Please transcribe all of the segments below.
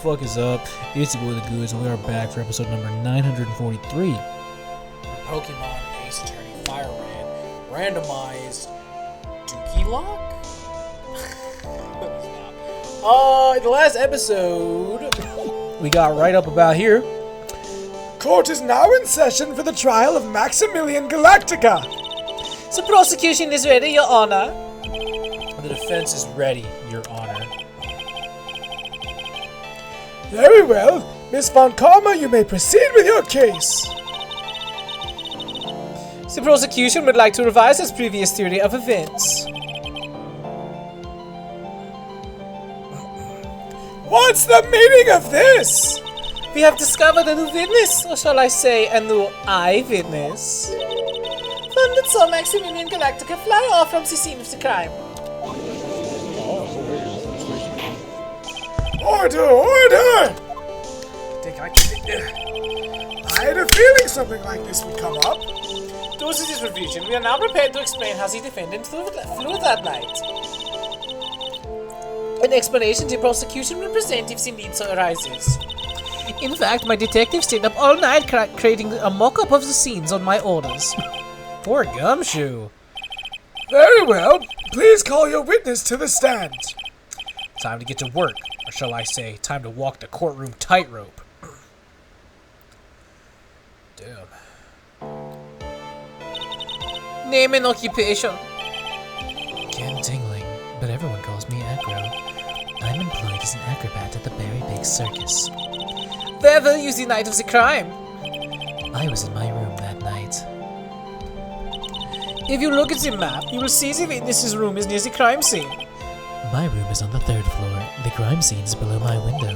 fuck is up? It's your boy The Goods, and we are back for episode number 943. Pokemon Ace Attorney Fire Red randomized Dookie Lock? In the last episode, we got right up about here. Court is now in session for the trial of Maximilian Galactica. The prosecution is ready, Your Honor. The defense is ready, Your Honor. Very well. Miss Von Karma, you may proceed with your case. The prosecution would like to revise its previous theory of events. What's the meaning of this? We have discovered a new witness, or shall I say, a new eyewitness. One that saw Maximilian Galactica fly off from the scene of the crime. Order, order! I had a feeling something like this would come up. Due to this revision, we are now prepared to explain how the defendant flew that night. An explanation the prosecution will present if the need so arises. In fact, my detective stayed up all night creating a mock-up of the scenes on my orders. Poor Gumshoe. Very well. Please call your witness to the stand. Time to get to work, or shall I say, time to walk the courtroom tightrope. Damn. Name and occupation. Ken Tingling, but everyone calls me Acro. I'm employed as an acrobat at the Berry Big Circus. Where were you the night of the crime? I was in my room that night. If you look at the map, you will see the witness's room is near the crime scene. My room is on the 3rd floor. The crime scene is below my window.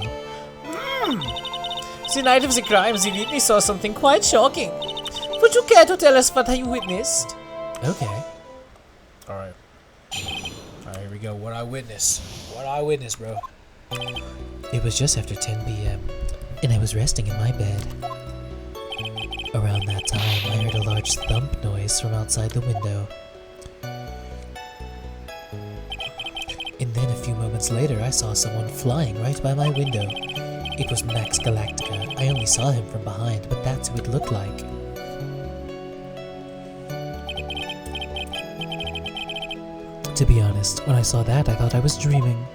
The night of the crime, the witness saw something quite shocking. Would you care to tell us what you witnessed? Okay. Alright, here we go. What I witnessed, bro. It was just after 10 p.m., and I was resting in my bed. Around that time, I heard a large thump noise from outside the window. And then a few moments later, I saw someone flying right by my window. It was Max Galactica. I only saw him from behind, but that's who it looked like. To be honest, when I saw that, I thought I was dreaming.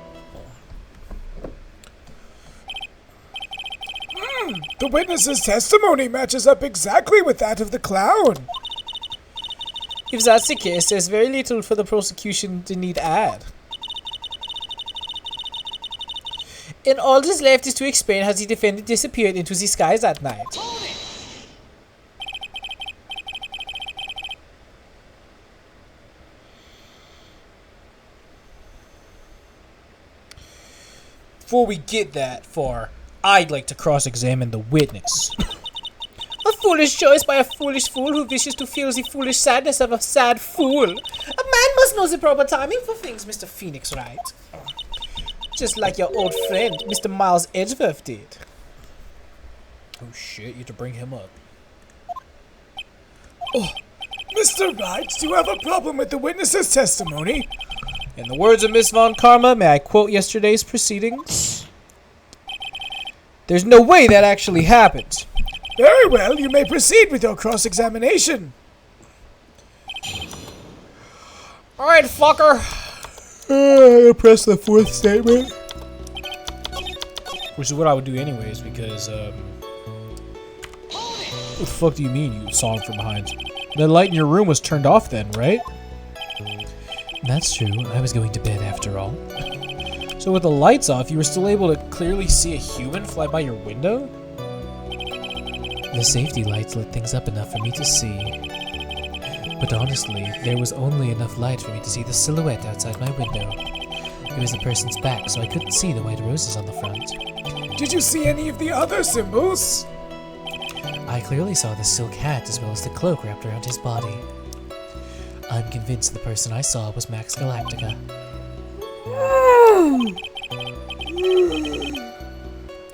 The witness's testimony matches up exactly with that of the clown. If that's the case, there's very little for the prosecution to need add. And all that's left is to explain how the defendant disappeared into the skies that night. Before we get that far, I'd like to cross-examine the witness. A foolish choice by a foolish fool who wishes to feel the foolish sadness of a sad fool. A man must know the proper timing for things, Mr. Phoenix, right? Just like your old friend, Mr. Miles Edgeworth did. Oh shit, you have to bring him up. Oh, Mr. Wright, do you have a problem with the witness's testimony? In the words of Miss Von Karma, may I quote yesterday's proceedings? There's no way that actually happened. Very well, you may proceed with your cross-examination. Alright, fucker. Press the 4th statement. Which is what I would do anyways, because, what the fuck do you mean you saw him from behind? The light in your room was turned off then, right? That's true. I was going to bed after all. So with the lights off, you were still able to clearly see a human fly by your window? The safety lights lit things up enough for me to see. But honestly, there was only enough light for me to see the silhouette outside my window. It was the person's back, so I couldn't see the white roses on the front. Did you see any of the other symbols? I clearly saw the silk hat as well as the cloak wrapped around his body. I'm convinced the person I saw was Max Galactica.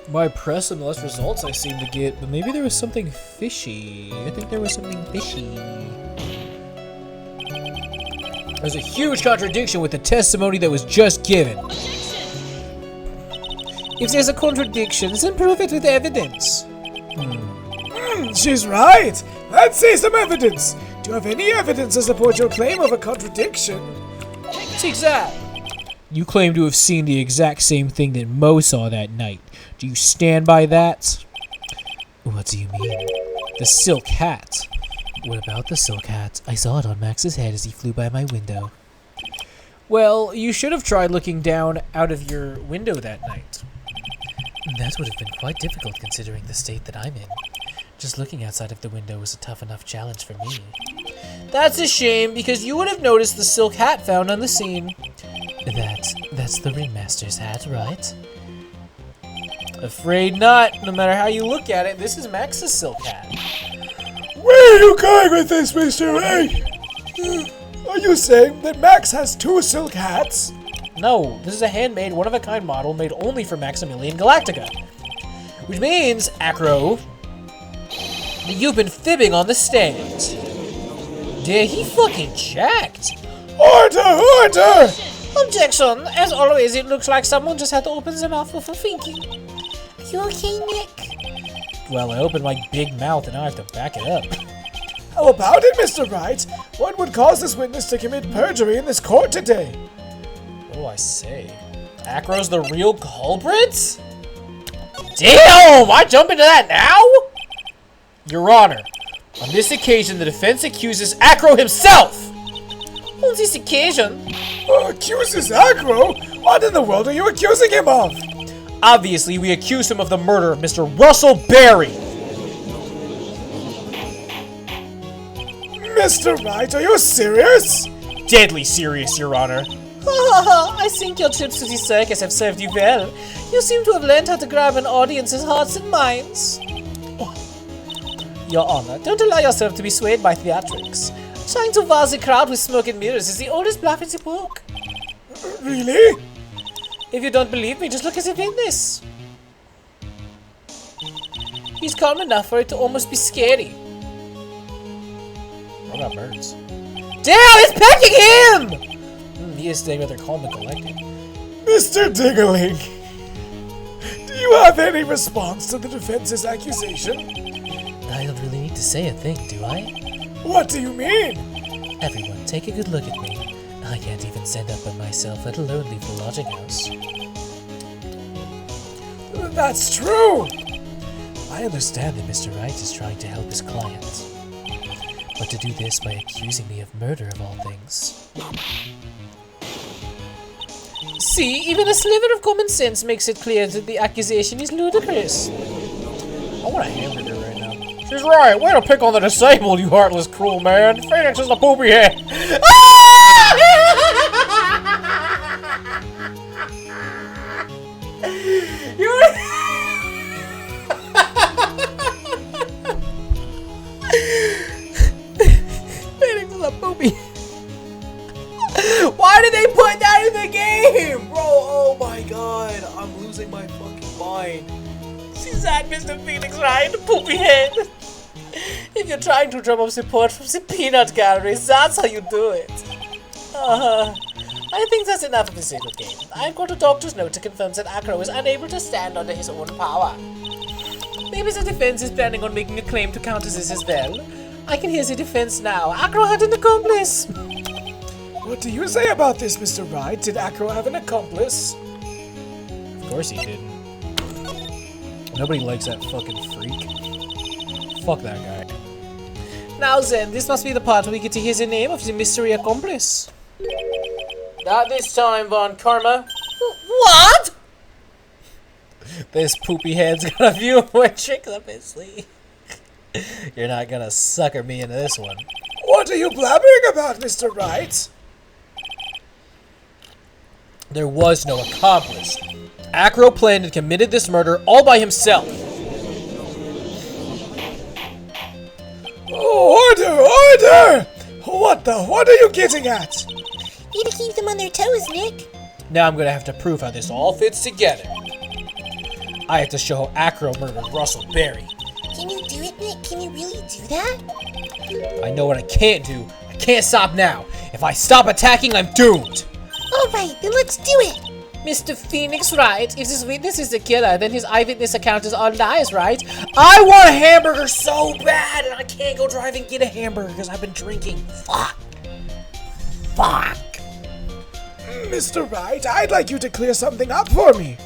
My press and less results I seem to get, but maybe there was something fishy. I think there was something fishy. There's a huge contradiction with the testimony that was just given. If there's a contradiction, then prove it with evidence. She's right. Let's see some evidence. Do you have any evidence to support your claim of a contradiction? Take that. You claim to have seen the exact same thing that Mo saw that night. Do you stand by that? What do you mean? The silk hat. What about the silk hat? I saw it on Max's head as he flew by my window. Well, you should have tried looking down out of your window that night. That would have been quite difficult considering the state that I'm in. Just looking outside of the window was a tough enough challenge for me. That's a shame, because you would have noticed the silk hat found on the scene. That's the ringmaster's hat, right? Afraid not. No matter how you look at it, this is Max's silk hat. Where are you going with this, Mr. A? Are you saying that Max has 2 silk hats? No, this is a handmade, one-of-a-kind model made only for Maximilian Galactica. Which means, Acro, that you've been fibbing on the stand. Yeah, he fucking jacked. Order! Order! Objection. As always, it looks like someone just had to open their mouth before thinking. Are you okay, Nick? Well, I opened my big mouth and now I have to back it up. How about it, Mr. Wright? What would cause this witness to commit perjury in this court today? What do I say? Acro's the real culprit? Damn! I jump into that now? Your Honor, on this occasion, the defense accuses Acro himself! On this occasion, Accuses Acro? What in the world are you accusing him of? Obviously, we accuse him of the murder of Mr. Russell Berry. Mr. Wright, are you serious? Deadly serious, Your Honor. I think your trips to the circus have served you well. You seem to have learned how to grab an audience's hearts and minds. Your Honor, don't allow yourself to be swayed by theatrics. Trying to wow the crowd with smoke and mirrors is the oldest bluff in the book. Really? If you don't believe me, just look at the witness. He's calm enough for it to almost be scary. What about birds? Damn, it's pecking him! He is staying rather calm and collected. Mr. Dingling, do you have any response to the defense's accusation? I don't really need to say a thing, do I? What do you mean? Everyone, take a good look at me. I can't even stand up by myself, let alone leave the lodging house. That's true. I understand that Mr. Wright is trying to help his client. But to do this by accusing me of murder of all things. See, even a sliver of common sense makes it clear that the accusation is ludicrous. I want a hamburger right now. She's right. Way to pick on the disabled, you heartless, cruel man. Phoenix is the poopy head. Phoenix is a poopy. Why did they put that in the game? Bro, oh my god. I'm losing my fucking mind. She's that Mr. Phoenix, right? Poopy head. If you're trying to drum up support from the peanut galleries, that's how you do it. I think that's enough of a secret game. I've got a doctor's note to confirm that Acro is unable to stand under his own power. Maybe the defense is planning on making a claim to counter this as well. I can hear the defense now. Acro had an accomplice. What do you say about this, Mr. Wright? Did Acro have an accomplice? Of course he didn't. Nobody likes that fucking freak. Fuck that guy. Now then, this must be the part where we get to hear the name of the mystery accomplice. Not this time, Von Karma. What? This poopy head's got a few more tricks up his sleeve. You're not gonna sucker me into this one. What are you blabbering about, Mr. Wright? There was no accomplice. Acro planned and committed this murder all by himself. Order! What are you getting at? Need to keep them on their toes, Nick. Now I'm gonna have to prove how this all fits together. I have to show how Acro murdered Russell Berry. Can you do it, Nick? Can you really do that? I know what I can't do. I can't stop now. If I stop attacking, I'm doomed. Alright, then let's do it. Mr. Phoenix, right? If this witness is the killer, then his eyewitness account is all lies, right? I want a hamburger so bad, and I can't go drive and get a hamburger because I've been drinking. Fuck. Mr. Wright, I'd like you to clear something up for me.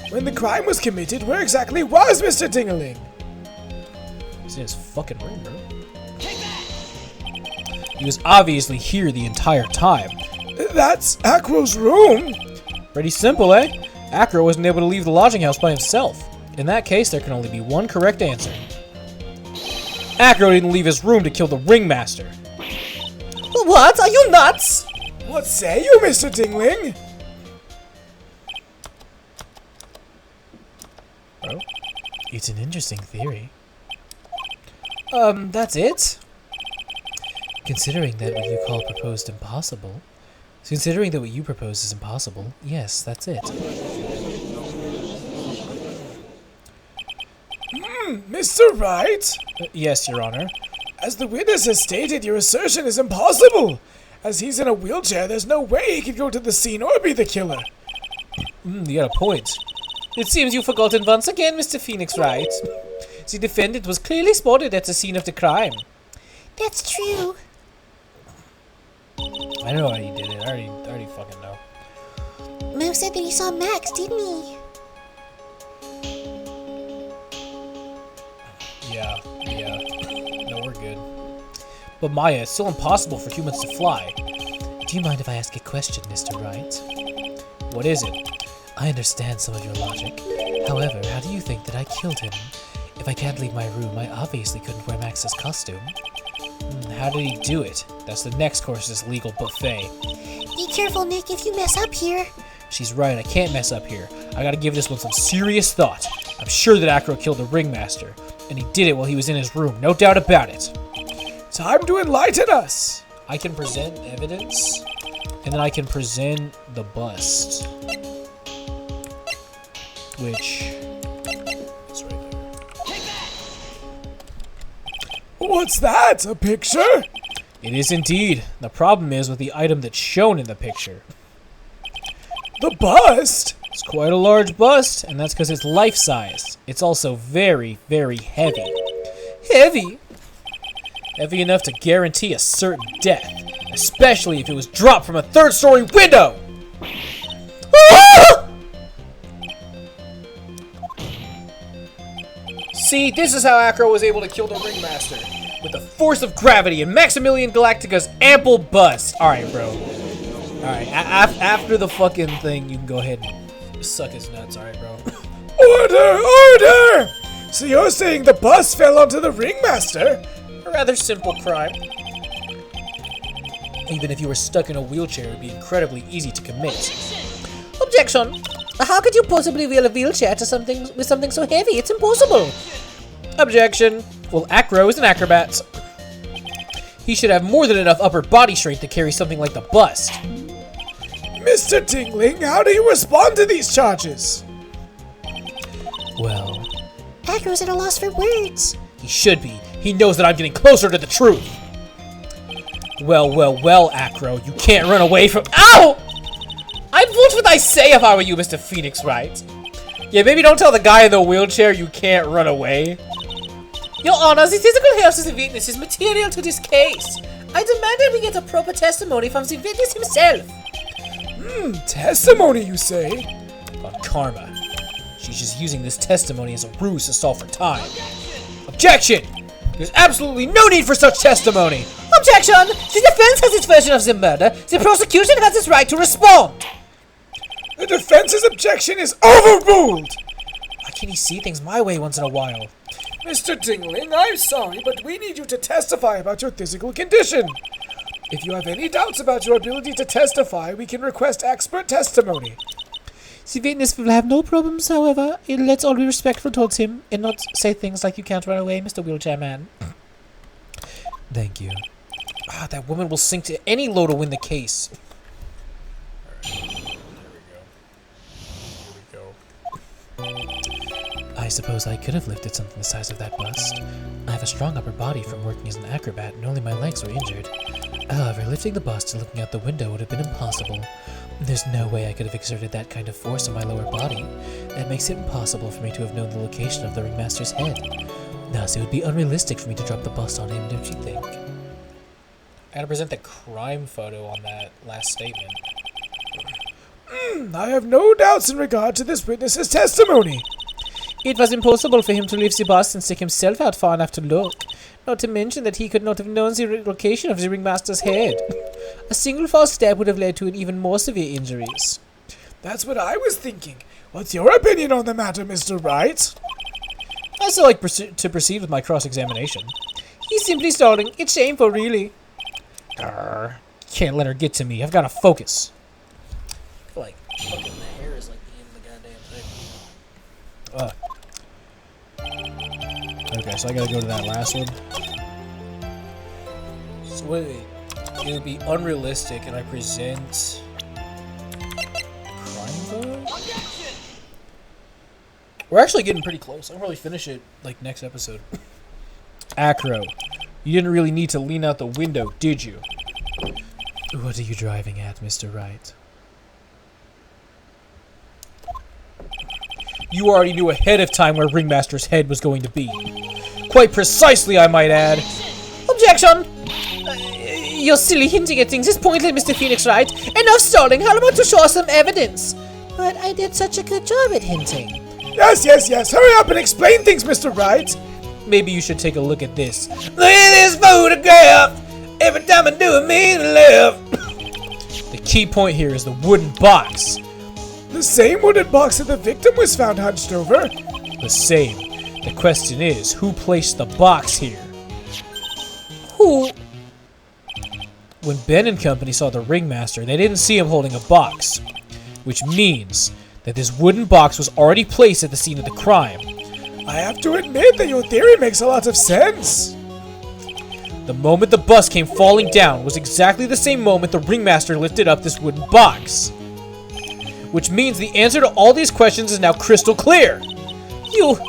When the crime was committed, where exactly was Mr. Dingaling? He's in his fucking room, bro. He was obviously here the entire time. That's Acro's room. Pretty simple, eh? Acro wasn't able to leave the lodging house by himself. In that case, there can only be one correct answer. Acro didn't leave his room to kill the ringmaster. What? Are you nuts? What say you, Mr. Dingling? Oh, It's an interesting theory. that's it? Considering that what you call proposed impossible. Considering that what you propose is impossible, yes, that's it. Mr. Wright? Yes, Your Honor. As the witness has stated, your assertion is impossible. As he's in a wheelchair, there's no way he could go to the scene or be the killer. You got a point. It seems you've forgotten once again, Mr. Phoenix, right? The defendant was clearly spotted at the scene of the crime. That's true. I know how he did it. I already fucking know. Mo said that he saw Max, didn't he? Yeah. No, we're good. But Maya, it's still impossible for humans to fly. Do you mind if I ask a question, Mr. Wright? What is it? I understand some of your logic. However, how do you think that I killed him? If I can't leave my room, I obviously couldn't wear Max's costume. How did he do it? That's the next course of this legal buffet. Be careful, Nick, if you mess up here. She's right, I can't mess up here. I gotta give this one some serious thought. I'm sure that Acro killed the ringmaster, and he did it while he was in his room, no doubt about it. Time to enlighten us. I can present evidence, and then I can present the bust. Which is right there. What's that? A picture? It is indeed. The problem is with the item that's shown in the picture. The bust? It's quite a large bust, and that's because it's life-size. It's also very, very heavy. Heavy? Heavy enough to guarantee a certain death, especially if it was dropped from a third-story window! See, this is how Acro was able to kill the ringmaster. With the force of gravity and Maximilian Galactica's ample bust. Alright, bro. Alright, after the fucking thing, you can go ahead and suck his nuts, alright, bro? Order! Order! So you're saying the bust fell onto the ringmaster? A rather simple crime. Even if you were stuck in a wheelchair, it would be incredibly easy to commit. Objection! How could you possibly wheel a wheelchair to something so heavy? It's impossible! Objection. Well, Acro is an acrobat. He should have more than enough upper body strength to carry something like the bust. Mr. Tingling, how do you respond to these charges? Well, Acro's at a loss for words. He should be. He knows that I'm getting closer to the truth. Well, Acro, you can't run away from— OW! What would I say if I were you, Mr. Phoenix, right? Yeah, maybe don't tell the guy in the wheelchair you can't run away. Your Honor, the physical health of the witness is material to this case. I demand that we get a proper testimony from the witness himself. Testimony, you say? On Karma. She's just using this testimony as a ruse to stall for time. Objection! There's absolutely no need for such testimony! Objection! The defense has its version of the murder. The prosecution has its right to respond. The defense's objection is overruled! Why can't he see things my way once in a while? Mr. Dingling, I'm sorry, but we need you to testify about your physical condition. If you have any doubts about your ability to testify, we can request expert testimony. The witness will have no problems, however. Let's all be respectful towards him and not say things like you can't run away, Mr. Wheelchair Man. thank you. That woman will sink to any low to win the case. I suppose I could have lifted something the size of that bust. I have a strong upper body from working as an acrobat, and only my legs were injured. However, lifting the bust and looking out the window would have been impossible. There's no way I could have exerted that kind of force on my lower body. That makes it impossible for me to have known the location of the ringmaster's head. Thus, it would be unrealistic for me to drop the bust on him, don't you think? I gotta present the crime photo on that last statement. I have no doubts in regard to this witness's testimony. It was impossible for him to leave the bus and stick himself out far enough to look. Not to mention that he could not have known the location of the ringmaster's head. A single false step would have led to even more severe injuries. That's what I was thinking. What's your opinion on the matter, Mr. Wright? I still like to proceed with my cross-examination. He's simply stalling. It's shameful, really. Can't let her get to me. I've got to focus. I feel like fucking the hair is like the end of the goddamn thing. Okay, so I gotta go to that last one. So wait. It would be unrealistic, and I present crime photo? We're actually getting pretty close. I'll probably finish it like next episode. Acro, you didn't really need to lean out the window, did you? What are you driving at, Mr. Wright? You already knew ahead of time where Ringmaster's head was going to be. Quite precisely, I might add. Objection! Your silly hinting at things is pointless, Mr. Phoenix Wright. Enough stalling. How about to show us some evidence? But I did such a good job at hinting. Yes. Hurry up and explain things, Mr. Wright. Maybe you should take a look at this. Look at this photograph! Every time I do it, means left. The key point here is the wooden box. The same wooden box that the victim was found hunched over. The same. The question is, who placed the box here? Who? When Ben and company saw the ringmaster, they didn't see him holding a box. Which means that this wooden box was already placed at the scene of the crime. I have to admit that your theory makes a lot of sense. The moment the bus came falling down was exactly the same moment the ringmaster lifted up this wooden box. Which means the answer to all these questions is now crystal clear. You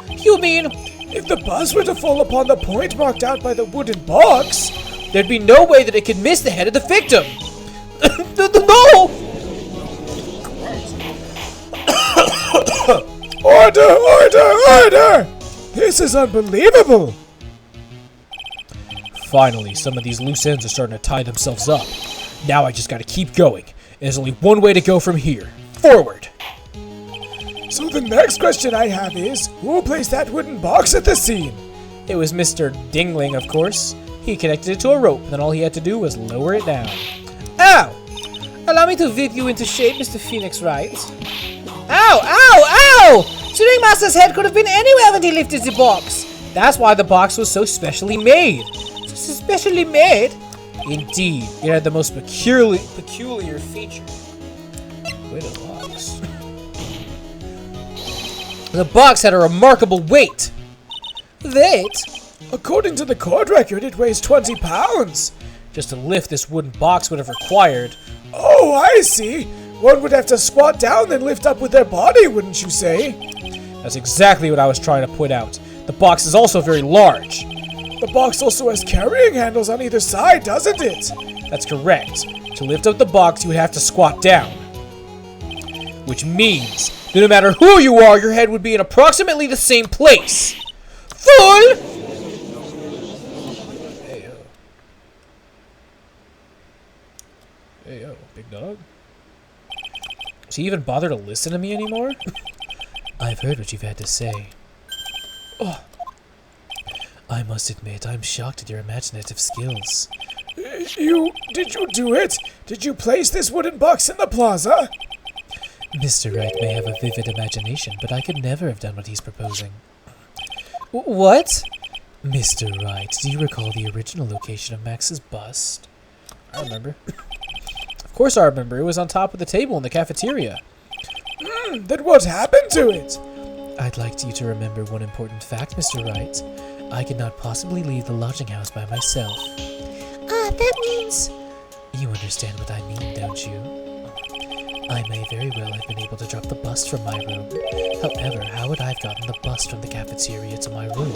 mean... If the bus were to fall upon the point marked out by the wooden box, there'd be no way that it could miss the head of the victim. No! Order! This is unbelievable. Finally, some of these loose ends are starting to tie themselves up. Now I just gotta keep going. There's only one way to go from here. Forward. So the next question I have is, who placed that wooden box at the scene? It was Mr. Dingling, of course. He connected it to a rope, and then all he had to do was lower it down. Ow! Allow me to whip you into shape, Mr. Phoenix Wright. Ow! The ringmaster's head could have been anywhere when he lifted the box. That's why the box was so specially made. Specially made? Indeed, it had the most peculiar feature. Wait a box. The box had a remarkable weight. Weight? According to the court record, it weighs 20 pounds. Just to lift this wooden box would have required... Oh, I see. One would have to squat down and lift up with their body, wouldn't you say? That's exactly what I was trying to put out. The box is also very large. The box also has carrying handles on either side, doesn't it? That's correct. To lift up the box, you would have to squat down. Which means that no matter who you are, your head would be in approximately the same place. Fool! Hey, yo, big dog. Does he even bother to listen to me anymore? I've heard what you've had to say. Oh. I must admit, I'm shocked at your imaginative skills. Did you do it? Did you place this wooden box in the plaza? Mr. Wright may have a vivid imagination, but I could never have done what he's proposing. What? Mr. Wright, do you recall the original location of Max's bust? I remember. Of course I remember. It was on top of the table in the cafeteria. Then what happened to it? I'd like you to remember one important fact, Mr. Wright. I could not possibly leave the lodging house by myself. That means... You understand what I mean, don't you? I may very well have been able to drop the bust from my room. However, how would I have gotten the bust from the cafeteria to my room?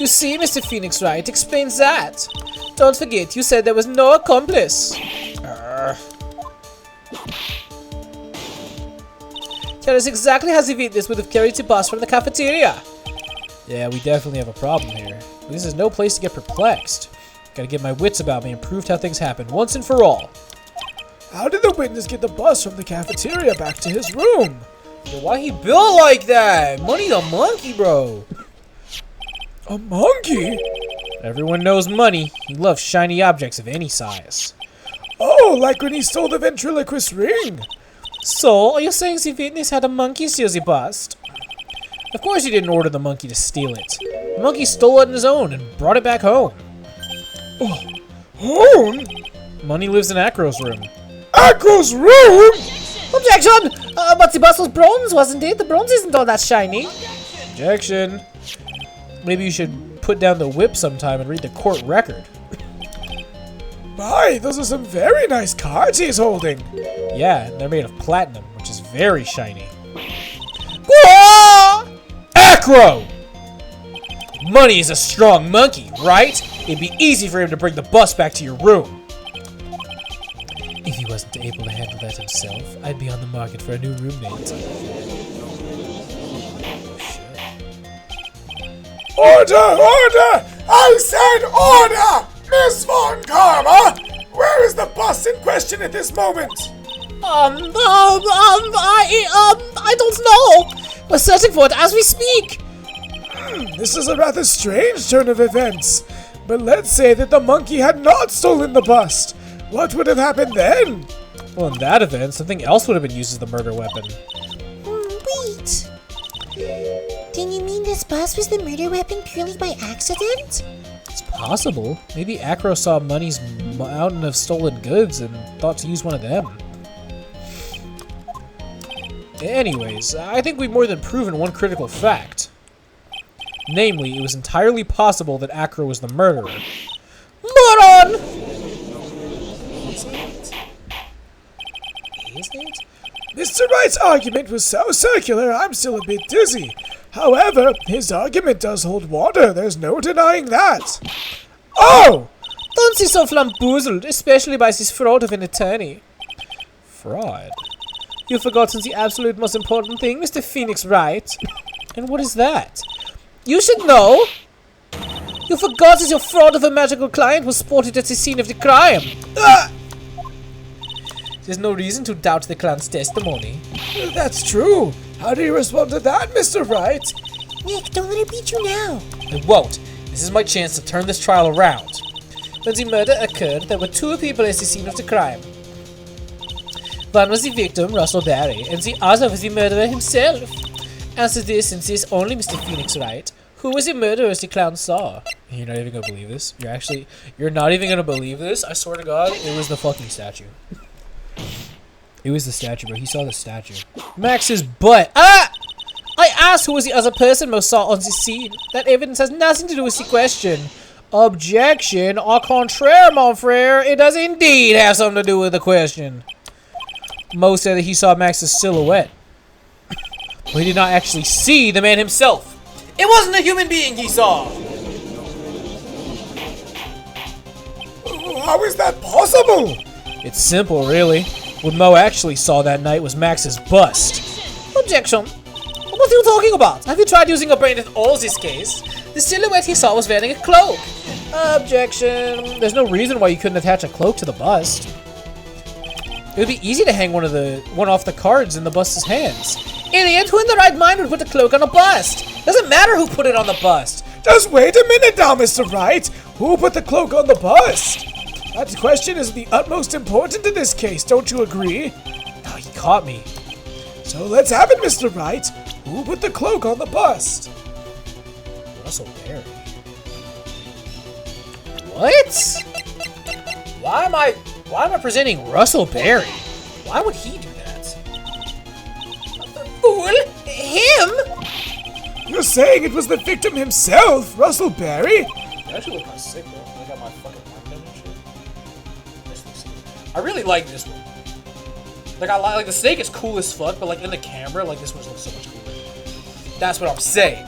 You see, Mr. Phoenix Wright explains that. Don't forget, you said there was no accomplice. That is exactly how the witness would have carried the bus from the cafeteria. Yeah, we definitely have a problem here. This is no place to get perplexed. Gotta get my wits about me and prove how things happen once and for all. How did the witness get the bus from the cafeteria back to his room? Yo, why he built like that? Money the monkey, bro. A monkey? Everyone knows Money. He loves shiny objects of any size. Oh, like when he stole the ventriloquist ring. So, are you saying the witness had a monkey steal the bust? Of course he didn't order the monkey to steal it. The monkey stole it on his own and brought it back home. Oh, home? Money lives in Acro's room. Acro's room? Objection! But the bust was bronze, wasn't it? The bronze isn't all that shiny. Objection. Maybe you should put down the whip sometime and read the court record. My, those are some very nice cards he's holding. Yeah, they're made of platinum, which is very shiny. Acro! Money is a strong monkey, right? It'd be easy for him to bring the bus back to your room. If he wasn't able to handle that himself, I'd be on the market for a new roommate. Order! Order! I said order! Miss Von Karma! Where is the bus in question at this moment? I don't know. We're searching for it as we speak. This is a rather strange turn of events. But let's say that the monkey had not stolen the bust. What would have happened then? Well, in that event, something else would have been used as the murder weapon. Wait. Then you mean this bus was the murder weapon purely by accident? It's possible. Maybe Acro saw Money's mountain of stolen goods and thought to use one of them. Anyways, I think we've more than proven one critical fact. Namely, it was entirely possible that Acro was the murderer. Moron! Is it? Mr. Wright's argument was so circular, I'm still a bit dizzy. However, his argument does hold water, there's no denying that. Oh! Don't be so flamboozled, especially by this fraud of an attorney. Fraud? You've forgotten the absolute most important thing, Mr. Phoenix Wright. And what is that? You should know. You forgot that your fraud of a magical client was spotted at the scene of the crime. There's no reason to doubt the clown's testimony. That's true. How do you respond to that, Mr. Wright? Nick, don't let her beat you now. I won't. This is my chance to turn this trial around. When the murder occurred, there were two people at the scene of the crime. One was the victim, Russell Barry, and the other was the murderer himself. Answer this and this only, Mr. Phoenix Wright. Who was the murderer as the clown saw? You're not even gonna believe this? You're not even gonna believe this? I swear to God, it was the fucking statue. It was the statue, bro. He saw the statue. Max's butt. Ah! I asked who was the other person most saw on the scene. That evidence has nothing to do with the question. Objection. Au contraire, mon frere. It does indeed have something to do with the question. Mo said that he saw Max's silhouette. But he did not actually see the man himself. It wasn't a human being he saw. How is that possible? It's simple, really. What Mo actually saw that night was Max's bust. Objection. What are you talking about? Have you tried using a brain in all this case? The silhouette he saw was wearing a cloak. Objection. There's no reason why you couldn't attach a cloak to the bust. It would be easy to hang one off the cards in the bust's hands. Idiot, who in the right mind would put a cloak on a bust? Doesn't matter who put it on the bust. Just wait a minute now, Mr. Wright. Who put the cloak on the bust? That question is the utmost important in this case, don't you agree? Oh, he caught me. So let's have it, Mr. Wright. Who put the cloak on the bust? Russell Barry. What? Why am I presenting Russell Barry? Why would he do that? Fool! Him? You're saying it was the victim himself, Russell Barry? It actually look kind of sick, bro. I got my fucking arm down and shit. I really like this one. Like the snake is cool as fuck, but like in the camera, like this one looks so much cooler. That's what I'm saying.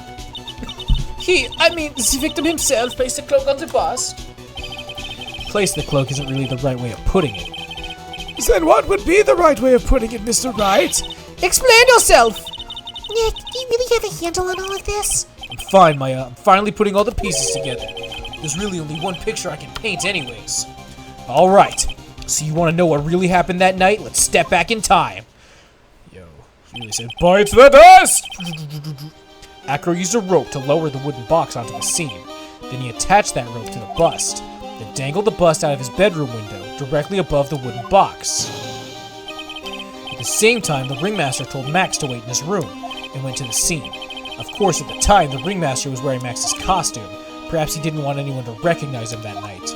The victim himself placed a cloak on the bust. replace the cloak isn't really the right way of putting it. Then what would be the right way of putting it, Mr. Wright? Explain yourself! Nick, do you really have a handle on all of this? I'm fine, Maya. I'm finally putting all the pieces together. There's really only one picture I can paint anyways. Alright, so you want to know what really happened that night? Let's step back in time. Yo, he really said, "Bites the dust!" Acro used a rope to lower the wooden box onto the scene. Then he attached that rope to the bust, then dangled the bust out of his bedroom window, directly above the wooden box. At the same time, the ringmaster told Max to wait in his room, and went to the scene. Of course, at the time, the ringmaster was wearing Max's costume. Perhaps he didn't want anyone to recognize him that night.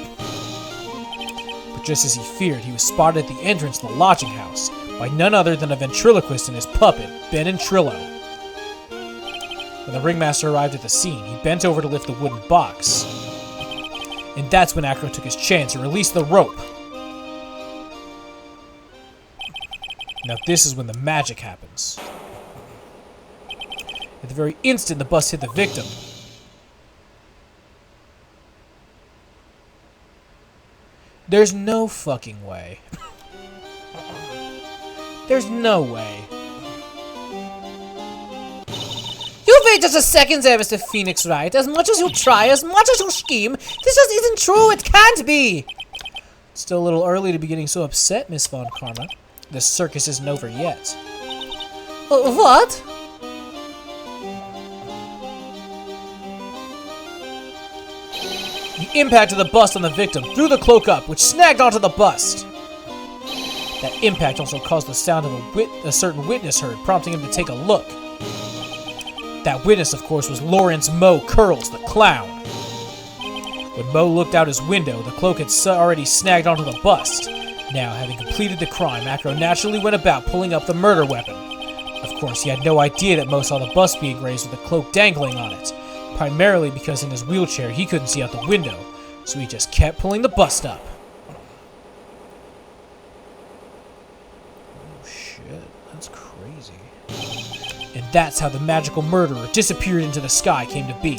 But just as he feared, he was spotted at the entrance to the lodging house by none other than a ventriloquist and his puppet, Ben and Trillo. When the ringmaster arrived at the scene, he bent over to lift the wooden box. And that's when Acro took his chance and released the rope. Now this is when the magic happens. At the very instant the bust hit the victim, there's no fucking way. There's no way. You wait just a second there, Mr. Phoenix Wright. As much as you try, as much as you scheme, this just isn't true. It can't be. It's still a little early to be getting so upset, Miss Von Karma. The circus isn't over yet. What? The impact of the bust on the victim threw the cloak up, which snagged onto the bust. That impact also caused the sound of a certain witness heard, prompting him to take a look. That witness, of course, was Lawrence Moe Curls, the clown. When Moe looked out his window, the cloak had already snagged onto the bust. Now, having completed the crime, Acro naturally went about pulling up the murder weapon. Of course, he had no idea that Moe saw the bust being raised with the cloak dangling on it, primarily because in his wheelchair he couldn't see out the window, so he just kept pulling the bust up. Oh shit, that's crazy. And that's how the magical murderer disappeared into the sky came to be.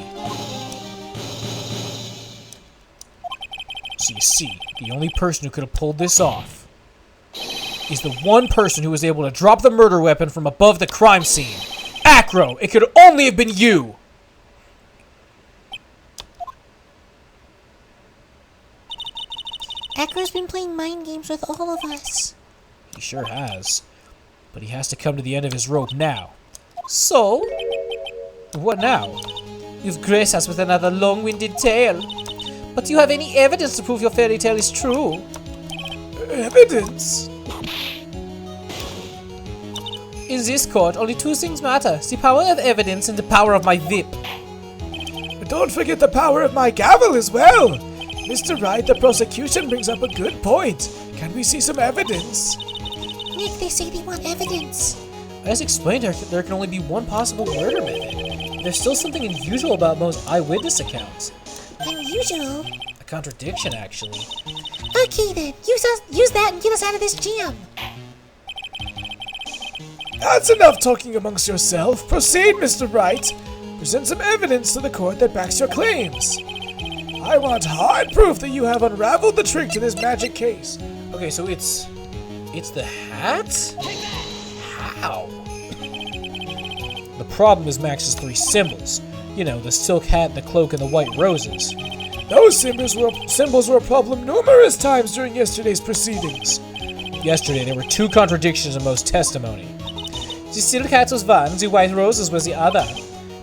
So you see, the only person who could have pulled this off is the one person who was able to drop the murder weapon from above the crime scene. Acro! It could only have been you! Acro's been playing mind games with all of us. He sure has. But he has to come to the end of his rope now. So? What now? You've graced us with another long-winded tale. But do you have any evidence to prove your fairy tale is true? Evidence? In this court, only two things matter. The power of evidence and the power of my whip. But don't forget the power of my gavel as well. Mr. Wright, the prosecution brings up a good point. Can we see some evidence? Nick, they say they want evidence. As explained, there can only be one possible murder method. There's still something unusual about Moe's eyewitness accounts. Unusual? A contradiction, actually. Okay then, use that and get us out of this jam. That's enough talking amongst yourself. Proceed, Mr. Wright. Present some evidence to the court that backs your claims. I want hard proof that you have unraveled the trick to this magic case. Okay, so it's the hat? How? The problem is Max's three symbols. You know, the silk hat, the cloak, and the white roses. Those symbols were a problem numerous times during yesterday's proceedings. Yesterday, there were two contradictions in Moe's testimony. The silk hat was one, the white roses was the other.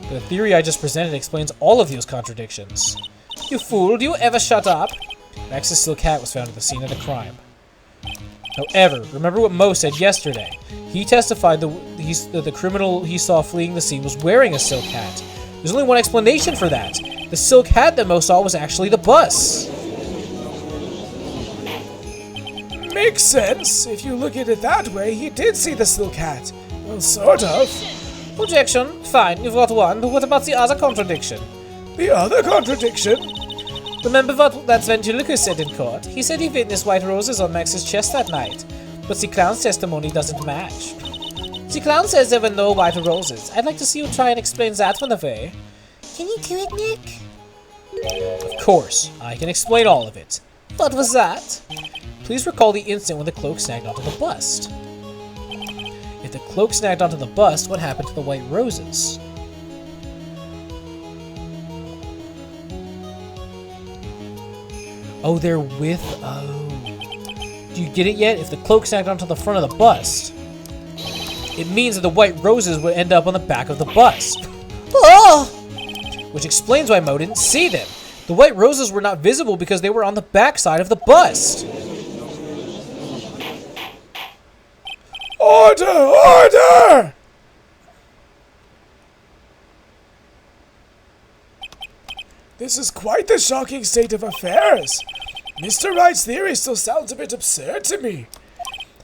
But the theory I just presented explains all of those contradictions. You fool, do you ever shut up? Max's silk hat was found at the scene of the crime. However, remember what Moe said yesterday. He testified that the criminal he saw fleeing the scene was wearing a silk hat. There's only one explanation for that. The silk hat that Moe saw was actually the bus. Makes sense. If you look at it that way, he did see the silk hat. Well, sort of. Objection. Fine, you've got one, but what about the other contradiction? The other contradiction? Remember what that ventriloquist said in court? He said he witnessed white roses on Max's chest that night. But the clown's testimony doesn't match. The clown says there were no white roses. I'd like to see you try and explain that one away. Can you do it, Nick? Of course, I can explain all of it. What was that? Please recall the instant when the cloak snagged onto the bust. If the cloak snagged onto the bust, what happened to the white roses? Oh, they're with... Oh. Do you get it yet? If the cloak snagged onto the front of the bust, it means that the white roses would end up on the back of the bust. Oh! Which explains why Mo didn't see them. The white roses were not visible because they were on the back side of the bust. Order! Order! This is quite the shocking state of affairs. Mr. Wright's theory still sounds a bit absurd to me.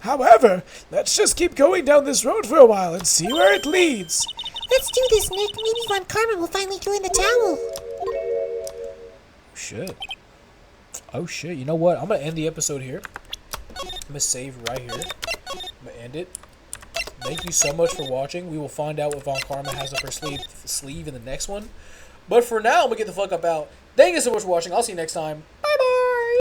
However, let's just keep going down this road for a while and see where it leads. Let's do this, Nick. Maybe Von Karma will finally join the towel. Shit. Oh shit, you know what? I'm gonna end the episode here. I'm gonna save right here. I'm gonna end it. Thank you so much for watching. We will find out what Von Karma has up her sleeve in the next one. But for now, I'm gonna get the fuck up out. Thank you so much for watching. I'll see you next time.